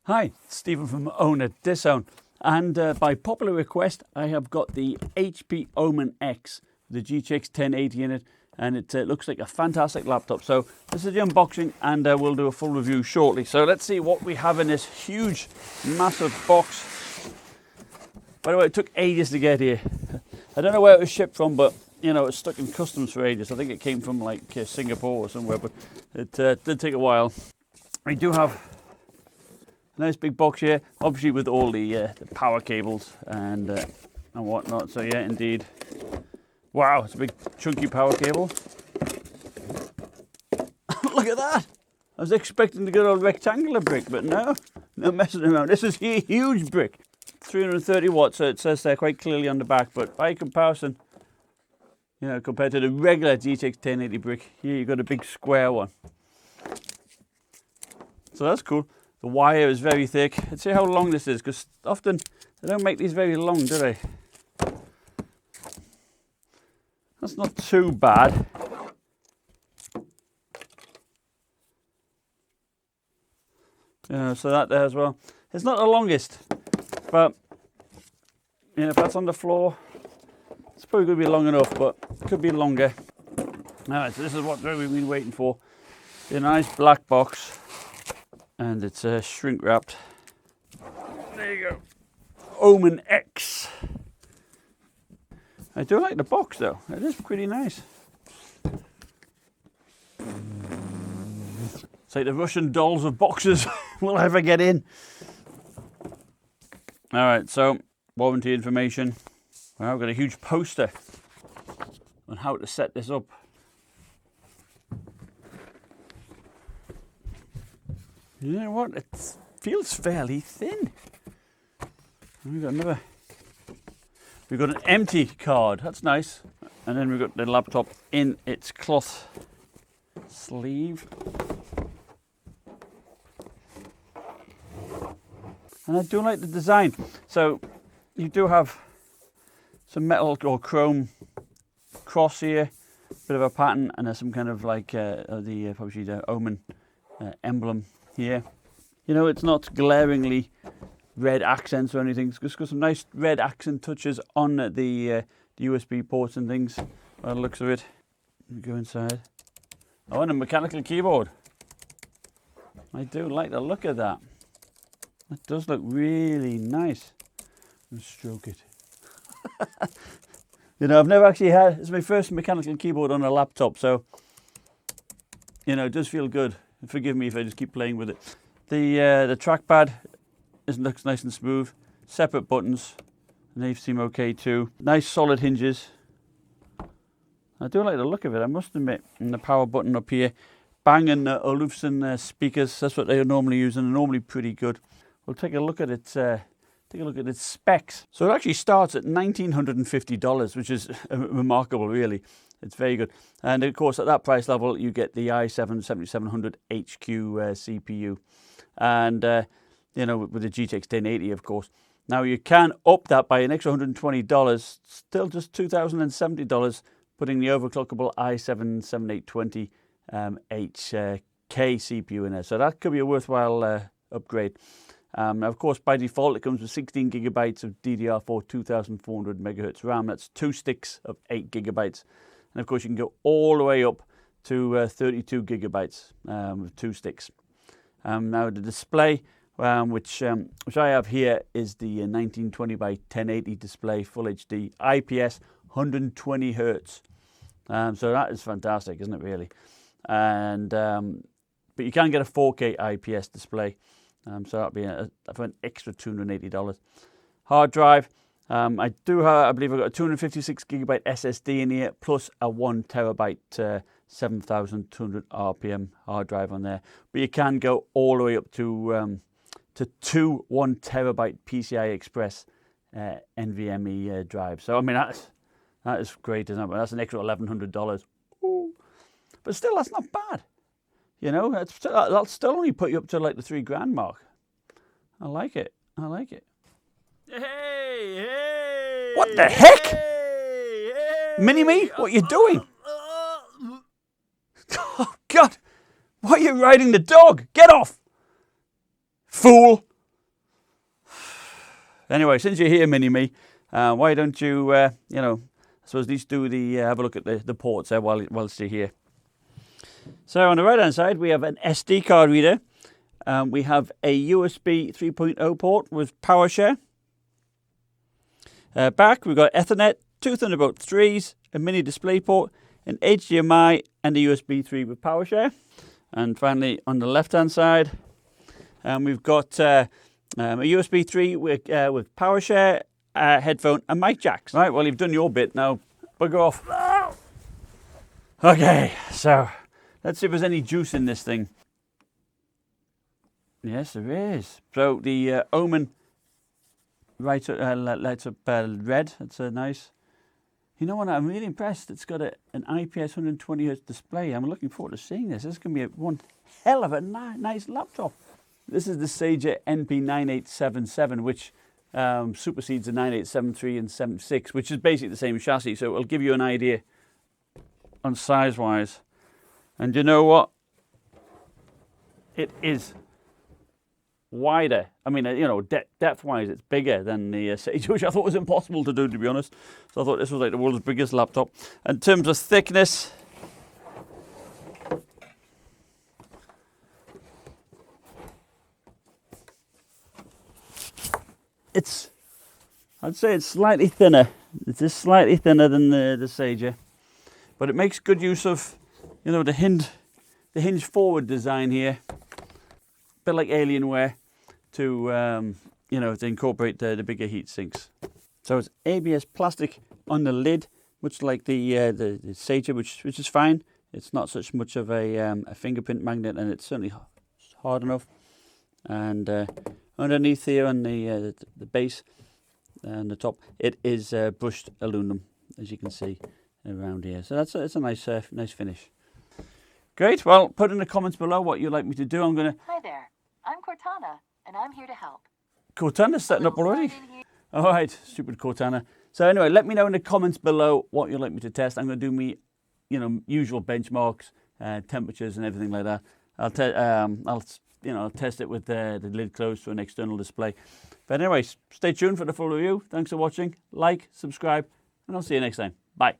Hi, Stephen from Owner Disown, and by popular request I have got the HP Omen X, the GTX 1080 in it, and it looks like a fantastic laptop. So this is the unboxing, and we'll do a full review shortly. So let's see what we have in this huge, massive box. By the way, it took ages to get here. I don't know where it was shipped from, but you know, it's stuck in customs for ages. I think it came from like Singapore or somewhere, but it did take a while. We do have a nice big box here, obviously with all the power cables and whatnot. So yeah, indeed. Wow, it's a big chunky power cable. Look at that! I was expecting to get a rectangular brick, but no messing around. This is a huge brick, 330 watts. So it says there quite clearly on the back. But by comparison, you know, compared to the regular GTX 1080 brick, here you've got a big square one. So that's cool. The wire is very thick. Let's see how long this is, because often they don't make these very long, do they? That's not too bad. So that there as well. It's not the longest, but you know, if that's on the floor, it's probably going to be long enough, but it could be longer. Alright, so this is what we've been waiting for. A nice black box. And it's shrink wrapped. There you go. Omen X. I do like the box though. It is pretty nice. It's like the Russian dolls of boxes will ever get in. Alright, so warranty information. Well, I've got a huge poster on how to set this up. You know what? It feels fairly thin. We've got an empty card. That's nice. And then we've got the laptop in its cloth sleeve. And I do like the design. So you do have some metal or chrome cross here, bit of a pattern, and there's some kind of like obviously the Omen emblem here. You know, it's not glaringly red accents or anything. It's got some nice red accent touches on the USB ports and things, by the looks of it. Go inside. Oh, and a mechanical keyboard. I do like the look of that. It does look really nice. Let's stroke it. You know, I've never actually had, it's my first mechanical keyboard on a laptop, so you know, it does feel good. Forgive me if I just keep playing with it. The trackpad looks nice and smooth. Separate buttons, and they seem okay too. Nice solid hinges. I do like the look of it, I must admit. And the power button up here. Bang & Olufsen speakers. That's what they normally use, and they're normally pretty good. We'll take a look at its specs. So it actually starts at $1,950, which is remarkable, really. It's very good. And of course, at that price level, you get the i7-7700 HQ CPU. And, you know, with the GTX 1080, of course. Now, you can up that by an extra $120, still just $2,070, putting the overclockable i7-7820 HK CPU in there. So that could be a worthwhile upgrade. Now, of course, by default, it comes with 16 gigabytes of DDR4 2400 megahertz RAM. That's 2 sticks of 8 gigabytes. And of course, you can go all the way up to 32 gigabytes with 2 sticks. Now, the display, which I have here, is the 1920 by 1080 display, Full HD, IPS, 120 hertz. So that is fantastic, isn't it, really? And but you can get a 4K IPS display. So that'll be for an extra $280. Hard drive. I believe I've got a 256 gigabyte SSD in here, plus a 1 terabyte 7,200 RPM hard drive on there. But you can go all the way up to 2 1 terabyte PCIe Express NVMe drives. So I mean that is great, isn't it? But that's an extra $1,100. Ooh. But still, that's not bad. You know, that'll still only put you up to like the $3,000 mark. I like it. I like it. Hey! What the heck? Hey! Mini-Me, what are you doing? Oh, God. Why are you riding the dog? Get off! Fool! Anyway, since you're here, Mini-Me, why don't you, you know, I suppose at least do the, have a look at the ports there whilst you're here. So on the right hand side, we have an SD card reader. We have a USB 3.0 port with PowerShare. Back, we've got Ethernet, 2 Thunderbolt 3s, a mini display port, an HDMI, and a USB 3 with PowerShare. And finally, on the left hand side, we've got a USB 3 with PowerShare, headphone, and mic jacks. Right, well, you've done your bit, now bugger off. Okay, so let's see if there's any juice in this thing. Yes, there is. So the Omen lights up red. That's nice. You know what? I'm really impressed. It's got an IPS 120Hz display. I'm looking forward to seeing this. This is going to be one hell of a nice laptop. This is the Sager NP9877, which supersedes the 9873 and 76, which is basically the same chassis. So it'll give you an idea on size-wise. And you know what? It is wider. I mean, you know, depth-wise, it's bigger than the Sager, which I thought was impossible to do, to be honest. So I thought this was like the world's biggest laptop. In terms of thickness, I'd say it's slightly thinner. It is slightly thinner than the Sager, but it makes good use of, you know, the hinge forward design here, a bit like Alienware, to you know, to incorporate the bigger heat sinks. So it's ABS plastic on the lid, much like the Sager, which is fine. It's not such much of a fingerprint magnet, and it's certainly hard enough. And underneath here on the base and the top, it is brushed aluminum, as you can see around here. So it's a nice nice finish. Great. Well, put in the comments below what you'd like me to do. I'm gonna. Hi there. I'm Cortana, and I'm here to help. Cortana's setting up already. All right, stupid Cortana. So anyway, let me know in the comments below what you'd like me to test. I'm going to do me, you know, usual benchmarks, temperatures, and everything like that. I'll test it with the lid closed to an external display. But anyways, stay tuned for the full review. Thanks for watching. Like, subscribe, and I'll see you next time. Bye.